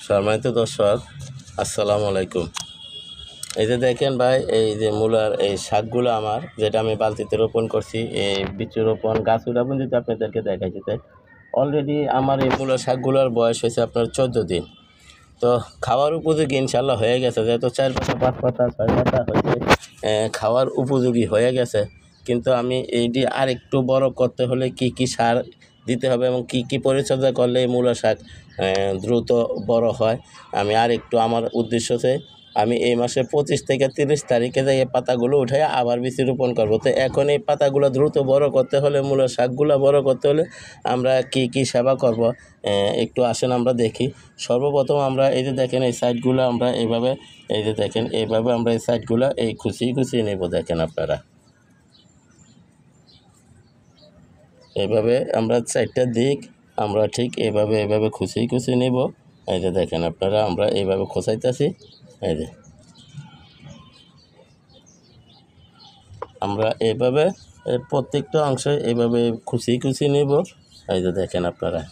সম্মানিত দর্শক, আসসালামু আলাইকুম। এই যে দেখেন ভাই, এই যে মূলার এই শাকগুলো আমার, যেটা আমি বালতিতে রোপণ করছি, এই বীজ রোপণ গাছ রোপণ যদি আপনাদেরকে দেখাইছি, তাই অলরেডি আমার এই মূলার শাকগুলোর বয়স হয়েছে আপনার 14 দিন। তো খাওয়ার উপযোগী ইনশাল্লাহ হয়ে গেছে, যেহেতু 4 পাতা 5 পাতা 6 পাতা হয়েছে, খাওয়ার উপযোগী হয়ে গেছে। কিন্তু আমি এইটি আর একটু বড় করতে হলে কি সার দিতে হবে এবং কি পরিচর্যা করলে এই মূলা শাক দ্রুত বড় হয়, আমি আর একটু, আমার উদ্দেশ্য আছে আমি এই মাসে 25 থেকে 30 তারিখে যাই এই পাতাগুলো উঠে আবার বীজ রোপণ করবো। তো এখন এই পাতাগুলো দ্রুত বড় করতে হলে, মূলা শাকগুলো বড় করতে হলে আমরা কি সেবা করব, একটু আসেন আমরা দেখি। সর্বপ্রথম আমরা এই যে দেখেন এই সাইডগুলো আমরা এইভাবে, এই যে দেখেন এইভাবে আমরা এই সাইডগুলো এই খুঁচিয়ে নেব। দেখেন আপনারা এইভাবে আমরা সাইডটা দিক আমরা ঠিক এইভাবে খুঁচিয়ে নেব। এই যে দেখেন আপনারা, আমরা এইভাবে খোঁচাইতেছি। এই যে আমরা এইভাবে প্রত্যেকটা অংশে এইভাবে খুঁচিয়ে নেব। এই যে দেখেন আপনারা,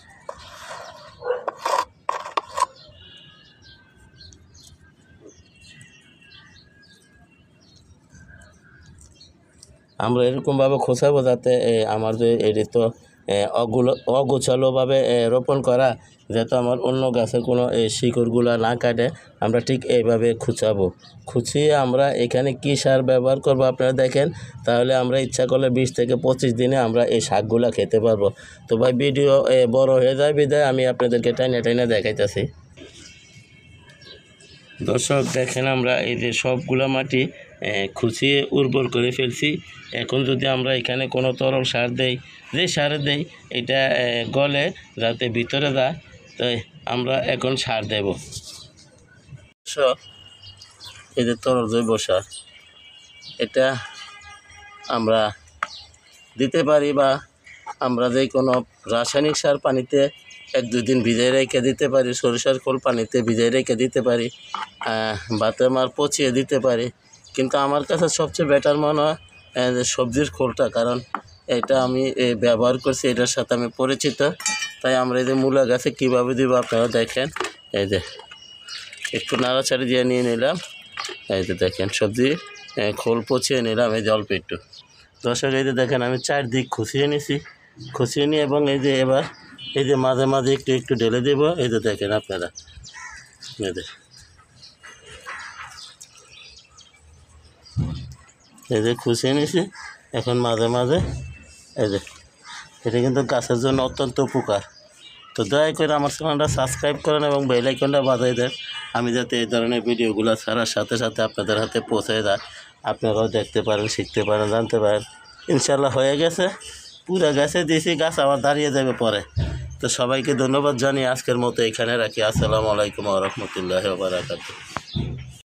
আমরা এরকমভাবে খোঁচাবো যাতে আমার যে এটি তো অগোছালোভাবে রোপণ করা, যাতে আমার অন্য গাছের কোনো শিকড়গুলো না কাটে, আমরা ঠিক এইভাবে খুঁচিয়ে আমরা এখানে কি সার ব্যবহার করব আপনারা দেখেন। তাহলে আমরা ইচ্ছা করলে 20 থেকে 25 দিনে আমরা এই শাকগুলো খেতে পারবো। তো ভাই ভিডিও বড় হয়ে যায় বিধায় আমি আপনাদেরকে টাইনা দেখাইতেছি। দর্শক দেখেন, আমরা এই যে সবগুলো মাটি খুঁচিয়ে উর্বর করে ফেলছি। এখন যদি আমরা এখানে কোনো তরল সার দেই, যে সার দেই এটা গলে যাতে ভিতরে যায়, তাই আমরা এখন সার দেব। এই যে তরল জৈব সার, এটা আমরা দিতে পারি, বা আমরা যে কোনো রাসায়নিক সার পানিতে 1-2 দিন ভিজিয়ে রেখে দিতে পারি, সরিষার খোল পানিতে ভিজিয়ে রেখে দিতে পারি, বাতামার পচিয়ে দিতে পারি। কিন্তু আমার কাছে সবচেয়ে বেটার মনে হয় যে সবজির খোলটা, কারণ এটা আমি ব্যবহার করছি, এটার সাথে আমি পরিচিত। তাই আমরা এই যে মূলা গাছে কীভাবে দিব আপনারা দেখেন। এই যে একটু নাড়াচাড়ি দিয়ে নিয়ে নিলাম। এই যে দেখেন সবজি খোল পচিয়ে নিলাম, এই যে অল্প একটু। দর্শক এই যে দেখেন আমি চারদিক খুঁচিয়ে নিয়ে এবং এই যে এবার এই যে মাঝে একটু ঢেলে দেব। এই যে দেখেন আপনারা, এই যে খুঁচিয়ে নিছি। এখন মাঝে এই যে এটা কিন্তু গাছের জন্য অত্যন্ত উপকার। তো দয়া করে আমার চ্যানেলটা সাবস্ক্রাইব করেন এবং বেল আইকনটা বাজিয়ে দেন, আমি যাতে এই ধরনের ভিডিওগুলো ছাড়ার সাথে সাথে আপনাদের হাতে পৌঁছে যায়, আপনারাও দেখতে পারেন, শিখতে পারেন, জানতে পারেন। ইনশাল্লাহ হয়ে গেছে, পুরো গাছে দিয়েছি, গাছ আবার দাঁড়িয়ে যাবে পরে। তো সবাইকে ধন্যবাদ জানিয়ে আজকের মতো এখানে রাখি। আসসালামু আলাইকুম ওয়া রাহমাতুল্লাহি ওয়া বারাকাতুহু।